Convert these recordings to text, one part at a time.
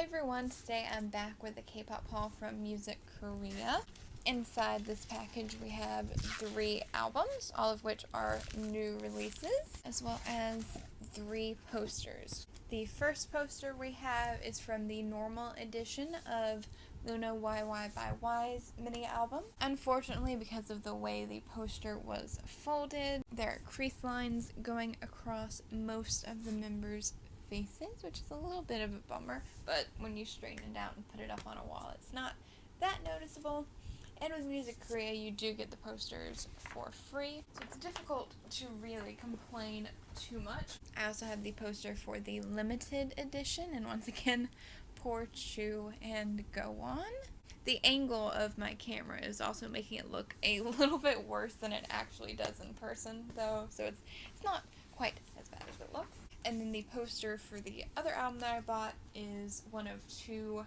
everyone, today I'm back with a K-pop haul from Music Korea. Inside this package we have 3 albums, all of which are new releases, as well as 3 posters. The first poster we have is from the normal edition of Luna YY by Y's mini album. Unfortunately, because of the way the poster was folded, there are crease lines going across most of the members' faces, which is a little bit of a bummer, but when you straighten it out and put it up on a wall, it's not that noticeable. And with Music Korea, you do get the posters for free, so it's difficult to really complain too much. I also have the poster for the limited edition, and once again, poor Chu and go on. The angle of my camera is also making it look a little bit worse than it actually does in person, though, so it's not quite as bad as it looks. And then the poster for the other album that I bought is one of 2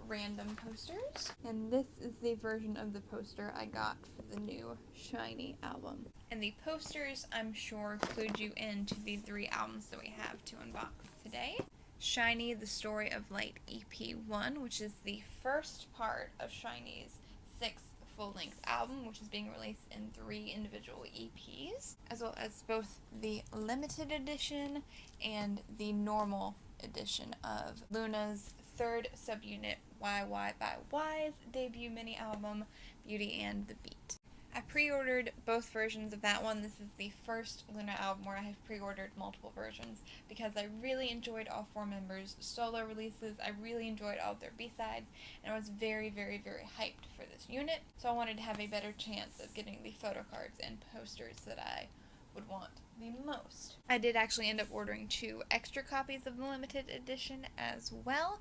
random posters. And this is the version of the poster I got for the new SHINee album. And the posters, I'm sure, clued you into the 3 albums that we have to unbox today. SHINee, The Story of Light EP 1, which is the first part of SHINee's 6th full-length album, which is being released in 3 individual EPs, as well as both the limited edition and the normal edition of Luna's 3rd subunit YY by Y's debut mini album, Beauty and the Beat. I pre-ordered both versions of that one. This is the first Luna album where I have pre-ordered multiple versions because I really enjoyed all 4 members' solo releases. I really enjoyed all of their B-sides, and I was very, very, very hyped for this unit. So I wanted to have a better chance of getting the photo cards and posters that I would want the most. I did actually end up ordering 2 extra copies of the limited edition as well,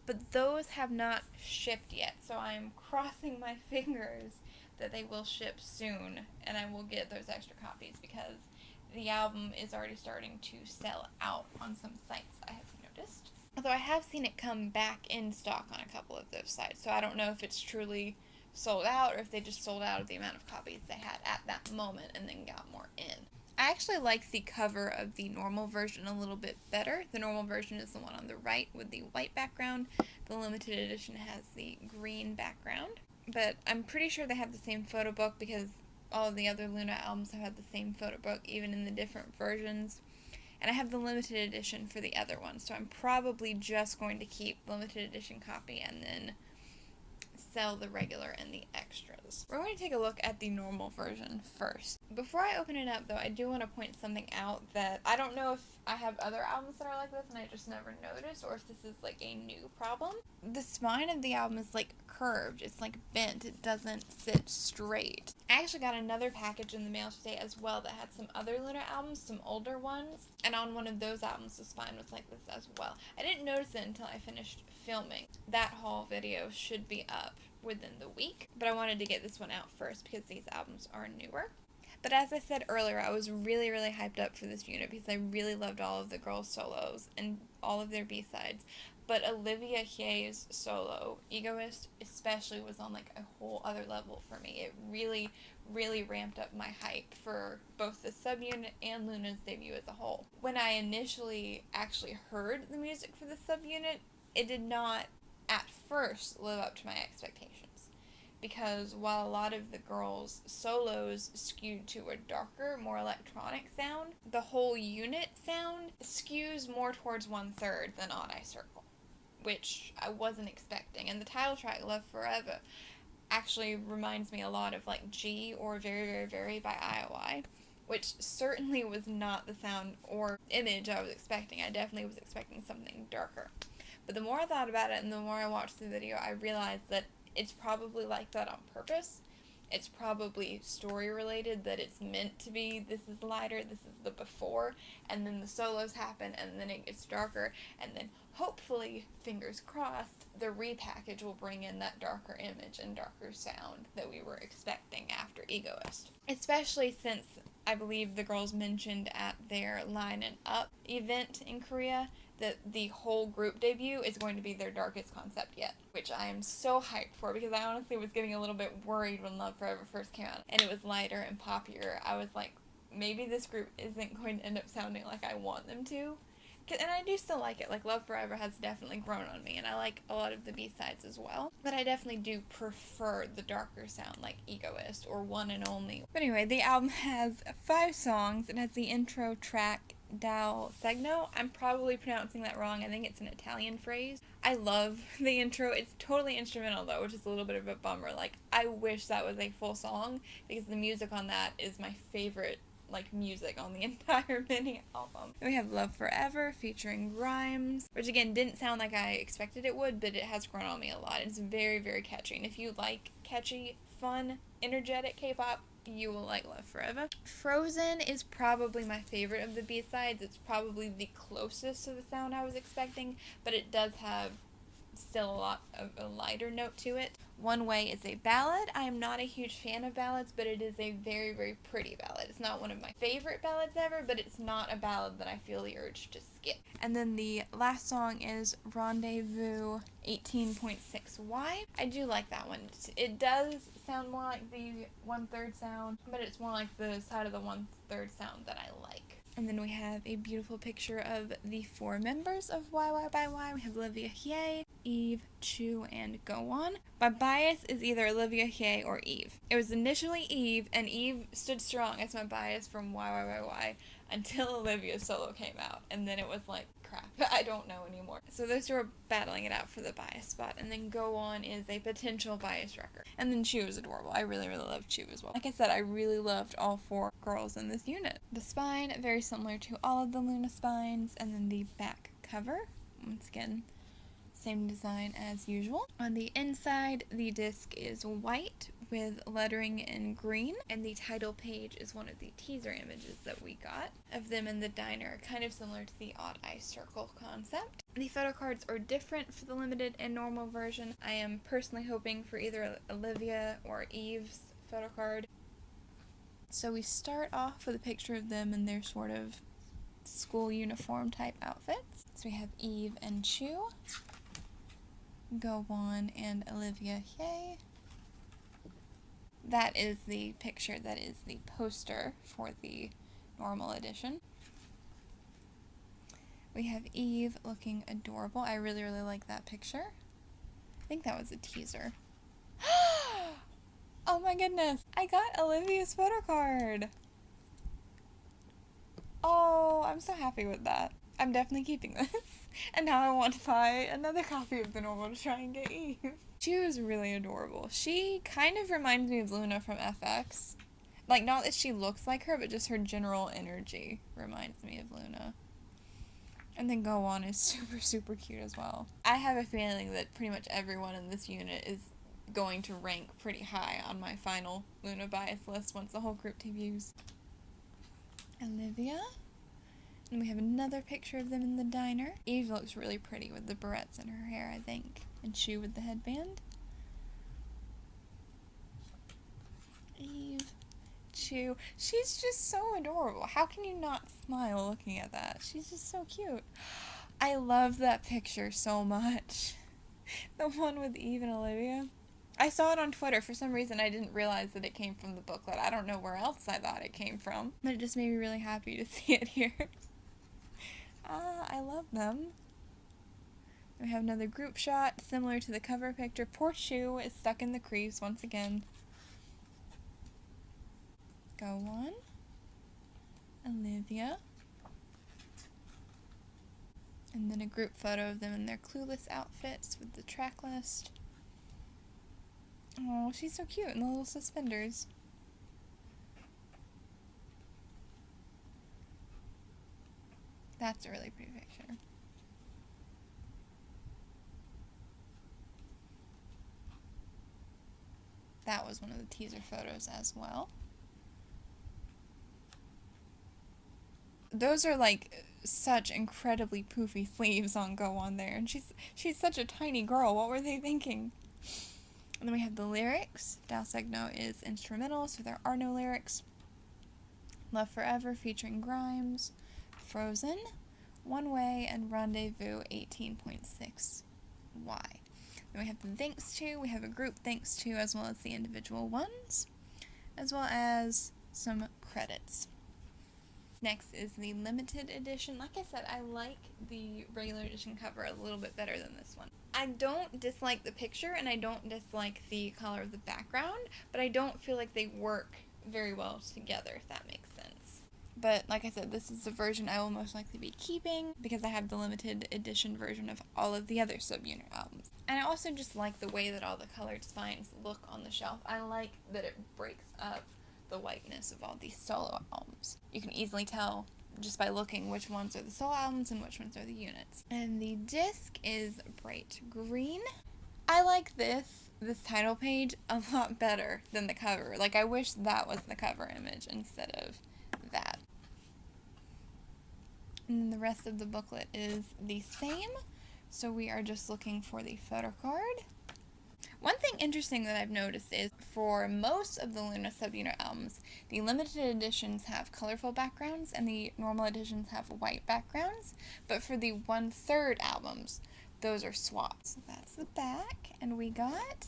but those have not shipped yet, so I am crossing my fingers that they will ship soon, and I will get those extra copies because the album is already starting to sell out on some sites, I have noticed. Although I have seen it come back in stock on a couple of those sites, so I don't know if it's truly sold out or if they just sold out of the amount of copies they had at that moment and then got more in. I actually like the cover of the normal version a little bit better. The normal version is the one on the right with the white background. The limited edition has the green background. But I'm pretty sure they have the same photo book because all of the other Luna albums have had the same photo book, even in the different versions. And I have the limited edition for the other one, so I'm probably just going to keep the limited edition copy and then sell the regular and the extras. We're going to take a look at the normal version first. Before I open it up, though, I do want to point something out that I don't know if I have other albums that are like this and I just never noticed, or if this is like a new problem. The spine of the album is like curved. It's like bent. It doesn't sit straight. I actually got another package in the mail today as well that had some other Luna albums, some older ones, and on one of those albums the spine was like this as well. I didn't notice it until I finished filming. That haul video should be up within the week, but I wanted to get this one out first because these albums are newer. But as I said earlier, I was really, really hyped up for this unit because I really loved all of the girls' solos and all of their B-sides. But Olivia Hye's solo, Egoist, especially was on like a whole other level for me. It really, really ramped up my hype for both the subunit and Luna's debut as a whole. When I initially actually heard the music for the subunit, it did not at first live up to my expectations. Because while a lot of the girls' solos skewed to a darker, more electronic sound, the whole unit sound skews more towards 1/3 than Odd Eye Circle, which I wasn't expecting. And the title track, Love Forever, actually reminds me a lot of like G or Very, Very, Very by IOI, which certainly was not the sound or image I was expecting. I definitely was expecting something darker. But the more I thought about it and the more I watched the video, I realized that it's probably like that on purpose. It's probably story related, that it's meant to be, this is lighter, this is the before, and then the solos happen, and then it gets darker, and then hopefully, fingers crossed, the repackage will bring in that darker image and darker sound that we were expecting after Egoist. Especially since I believe the girls mentioned at their Line and Up event in Korea that the whole group debut is going to be their darkest concept yet, which I am so hyped for because I honestly was getting a little bit worried when Love Forever first came out and it was lighter and poppier. I was like, maybe this group isn't going to end up sounding like I want them to, And I do still like it. Like, Love Forever has definitely grown on me, and I like a lot of the B-sides as well. But I definitely do prefer the darker sound, like Egoist or One and Only. But anyway, the album has 5 songs. It has the intro track, Dal Segno. I'm probably pronouncing that wrong. I think it's an Italian phrase. I love the intro. It's totally instrumental, though, which is a little bit of a bummer. Like, I wish that was a full song, because the music on that is my favorite, like, music on the entire mini album. Then we have Love Forever featuring Grimes, which again didn't sound like I expected it would, but it has grown on me a lot. It's very, very catchy, and if you like catchy, fun, energetic K-pop, you will like Love Forever. Frozen is probably my favorite of the B-sides. It's probably the closest to the sound I was expecting, but it does have still a lot of a lighter note to it. One Way is a ballad. I am not a huge fan of ballads, but it is a very, very pretty ballad. It's not one of my favorite ballads ever, but it's not a ballad that I feel the urge to skip. And then the last song is Rendezvous 18.6Y. I do like that one. It does sound more like the 1/3 sound, but it's more like the side of the 1/3 sound that I like. And then we have a beautiful picture of the 4 members of YY. We have Olivia Hye, Eve, Chu, and Go On. My bias is either Olivia Hye or Eve. It was initially Eve, and Eve stood strong as my bias from YY until Olivia's solo came out, and then it was like, crap, I don't know anymore. So those 2 are battling it out for the bias spot, and then Go On is a potential bias wrecker. And then Chu is adorable. I really, really love Chu as well. Like I said, I really loved all 4 girls in this unit. The spine, very similar to all of the Luna spines, and then the back cover, once again, same design as usual. On the inside, the disc is white with lettering in green, and the title page is one of the teaser images that we got of them in the diner, kind of similar to the odd eye circle concept. The photo cards are different for the limited and normal version. I am personally hoping for either Olivia or Eve's photo card. So we start off with a picture of them in their sort of school uniform type outfits. So we have Eve and Chu, Go On and Olivia Hye. That is the picture that is the poster for the normal edition. We have Eve looking adorable. I really, really like that picture. I think that was a teaser. Oh my goodness! I got Olivia's photo card! Oh, I'm so happy with that. I'm definitely keeping this. And now I want to buy another copy of the normal to try and get Eve. She was really adorable. She kind of reminds me of Luna from FX. Like, not that she looks like her, but just her general energy reminds me of Luna. And then Go On is super, super cute as well. I have a feeling that pretty much everyone in this unit is going to rank pretty high on my final Luna bias list once the whole group debuts. Olivia. And we have another picture of them in the diner. Eve looks really pretty with the barrettes in her hair, I think. And Chu with the headband. Eve. Chu. She's just so adorable. How can you not smile looking at that? She's just so cute. I love that picture so much. The one with Eve and Olivia. I saw it on Twitter. For some reason, I didn't realize that it came from the booklet. I don't know where else I thought it came from. But it just made me really happy to see it here. I love them. We have another group shot, similar to the cover picture. Poor Chu is stuck in the crease once again. Go On. Olivia. And then a group photo of them in their Clueless outfits with the track list. Oh, she's so cute in the little suspenders. That's a really pretty picture. That was one of the teaser photos as well. Those are like such incredibly poofy sleeves on Go On there, and she's such a tiny girl. What were they thinking? And then we have the lyrics. Dal Segno is instrumental, so there are no lyrics. Love Forever featuring Grimes, Frozen, One Way, and Rendezvous 18.6Y. Then we have the thanks to. We have a group thanks to as well as the individual ones, as well as some credits. Next is the limited edition. Like I said, I like the regular edition cover a little bit better than this one. I don't dislike the picture and I don't dislike the color of the background, but I don't feel like they work very well together, if that makes sense. But like I said, this is the version I will most likely be keeping because I have the limited edition version of all of the other subunit albums. And I also just like the way that all the colored spines look on the shelf. I like that it breaks up the whiteness of all these solo albums. You can easily tell just by looking which ones are the solo albums and which ones are the units. And the disc is bright green. I like this title page a lot better than the cover. Like, I wish that was the cover image instead of that. And then the rest of the booklet is the same, so we are just looking for the photo card. One thing interesting that I've noticed is for most of the Luna subunit albums, the limited editions have colorful backgrounds and the normal editions have white backgrounds, but for the 1/3 albums, those are swapped. So that's the back, and we got...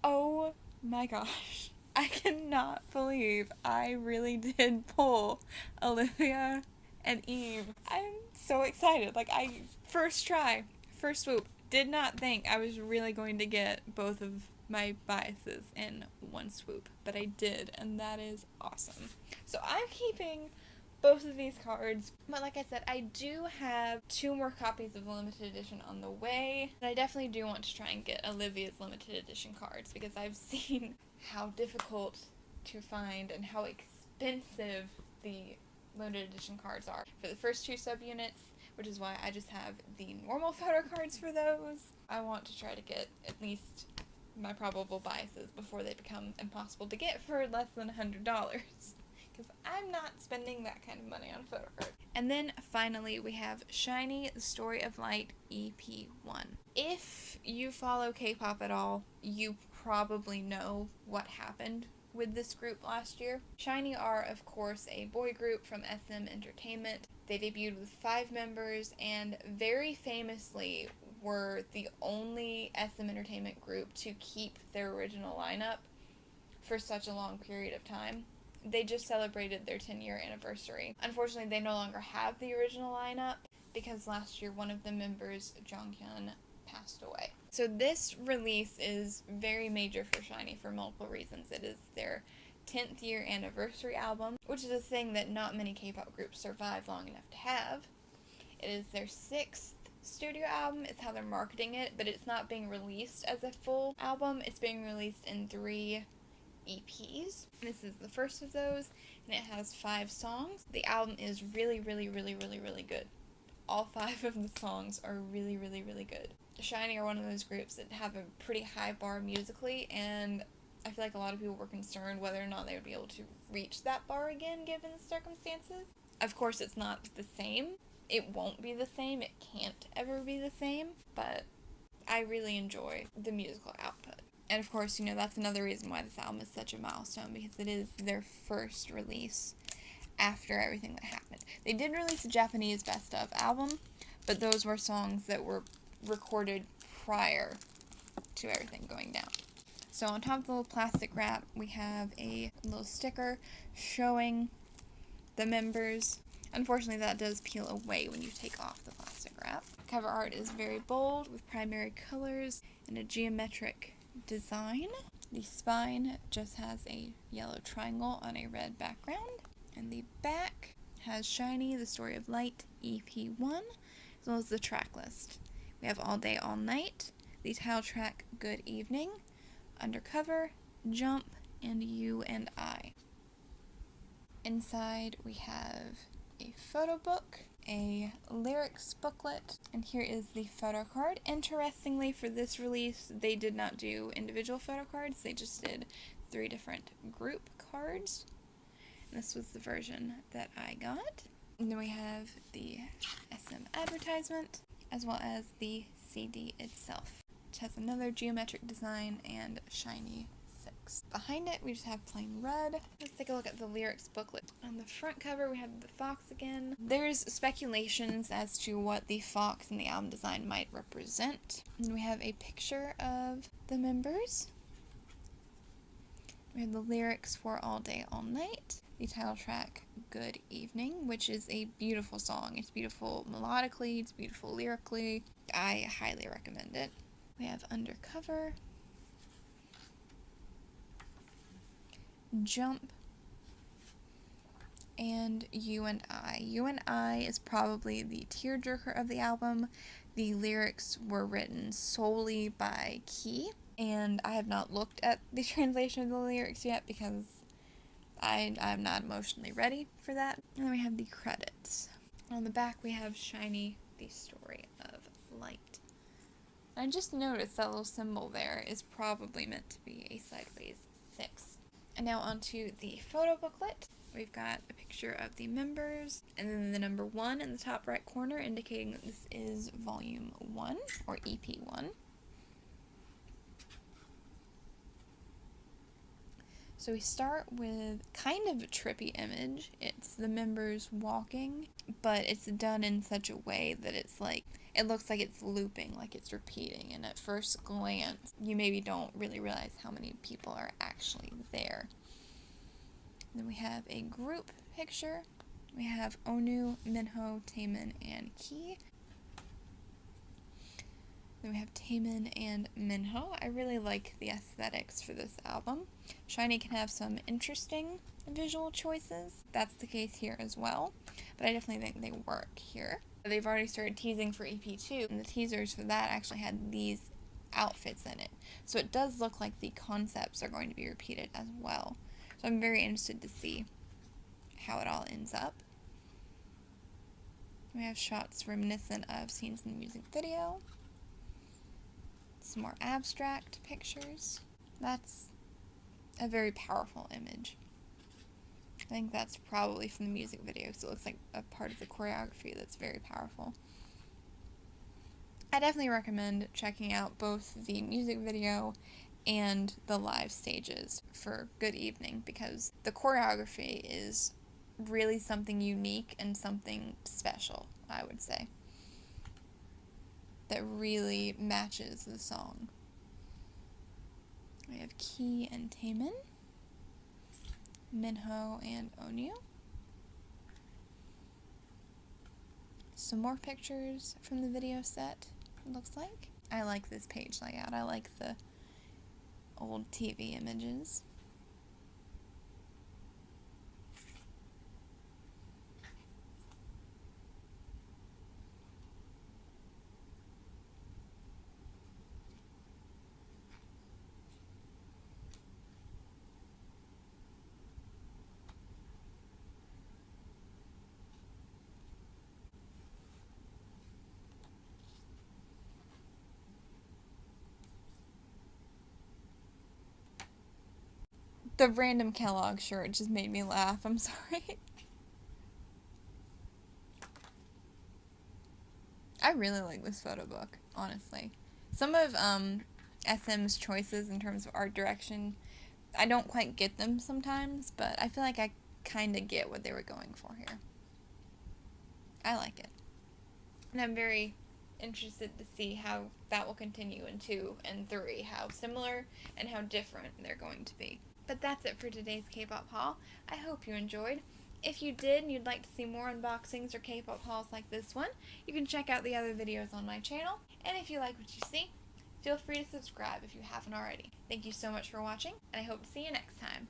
Oh my gosh. I cannot believe I really did pull Olivia and Eve. I'm so excited. Like, first try, first swoop, did not think I was really going to get both of my biases in one swoop, but I did, and that is awesome. So I'm keeping both of these cards, but like I said, I do have 2 more copies of the limited edition on the way, but I definitely do want to try and get Olivia's limited edition cards because I've seen how difficult to find and how expensive the limited edition cards are for the first 2 subunits, which is why I just have the normal photo cards for those. I want to try to get at least my probable biases before they become impossible to get for less than $100. Because I'm not spending that kind of money on photo cards. And then finally we have SHINee, The Story of Light EP1. If you follow K-pop at all, you probably know what happened with this group last year. SHINee are, of course, a boy group from SM Entertainment. They debuted with 5 members and very famously were the only SM Entertainment group to keep their original lineup for such a long period of time. They just celebrated their 10-year anniversary. Unfortunately, they no longer have the original lineup because last year one of the members, Jonghyun, passed away. So this release is very major for SHINee for multiple reasons. It is their 10th year anniversary album, which is a thing that not many K-pop groups survive long enough to have. It is their 6th studio album. It's how they're marketing it, but it's not being released as a full album. It's being released in 3 EPs. This is the first of those, and it has 5 songs. The album is really, really, really, really, really good. All 5 of the songs are really, really, really good. SHINee are one of those groups that have a pretty high bar musically, and I feel like a lot of people were concerned whether or not they would be able to reach that bar again given the circumstances. Of course, it's not the same. It won't be the same. It can't ever be the same, but I really enjoy the musical output. And of course, you know, that's another reason why this album is such a milestone, because it is their first release after everything that happened. They did release a Japanese best of album, but those were songs that were recorded prior to everything going down. So on top of the little plastic wrap, we have a little sticker showing the members. Unfortunately, that does peel away when you take off the plastic wrap. Cover art is very bold with primary colors and a geometric design. The spine just has a yellow triangle on a red background. And the back has SHINee, The Story of Light, EP1, as well as the track list. We have All Day, All Night, the title track, Good Evening, Undercover, Jump, and You and I. Inside we have a photo book, a lyrics booklet, and here is the photo card. Interestingly, for this release, they did not do individual photo cards, they just did 3 different group cards. And this was the version that I got. And then we have the SM advertisement, as well as the CD itself, which has another geometric design and SHINee 6. Behind it, we just have plain red. Let's take a look at the lyrics booklet. On the front cover, we have the fox again. There's speculations as to what the fox in the album design might represent. And we have a picture of the members. We have the lyrics for All Day, All Night. the title track, Good Evening, which is a beautiful song. It's beautiful melodically, it's beautiful lyrically. I highly recommend it. We have Undercover, Jump, and You and I. You and I is probably the tearjerker of the album. The lyrics were written solely by Key, and I have not looked at the translation of the lyrics yet because I'm not emotionally ready for that. And then we have the credits. On the back we have SHINee, the story of light. I just noticed that little symbol there is probably meant to be a sideways 6. And now onto the photo booklet. We've got a picture of the members, and then the number 1 in the top right corner indicating that this is volume 1, or EP 1. So we start with kind of a trippy image. It's the members walking, but it's done in such a way that it's like, it looks like it's looping, like it's repeating, and at first glance, you maybe don't really realize how many people are actually there. Then we have a group picture. We have Onu, Minho, Taemin, and Key. Then we have Taemin and Minho. I really like the aesthetics for this album. SHINee can have some interesting visual choices. That's the case here as well, but I definitely think they work here. They've already started teasing for EP2, and the teasers for that actually had these outfits in it. So it does look like the concepts are going to be repeated as well. So I'm very interested to see how it all ends up. We have shots reminiscent of scenes in the music video. Some more abstract pictures. That's a very powerful image. I think that's probably from the music video, because it looks like a part of the choreography that's very powerful. I definitely recommend checking out both the music video and the live stages for Good Evening, because the choreography is really something unique and something special, I would say, that really matches the song. We have Key and Taemin, Minho and Onu. Some more pictures from the video set, it looks like. I like this page layout. I like the old TV images. The random Kellogg shirt just made me laugh. I'm sorry. I really like this photo book, honestly. Some of SM's choices in terms of art direction, I don't quite get them sometimes, but I feel like I kind of get what they were going for here. I like it. And I'm very interested to see how that will continue in 2 and 3, how similar and how different they're going to be. But that's it for today's K-pop haul. I hope you enjoyed. If you did and you'd like to see more unboxings or K-pop hauls like this one, you can check out the other videos on my channel. And if you like what you see, feel free to subscribe if you haven't already. Thank you so much for watching, and I hope to see you next time.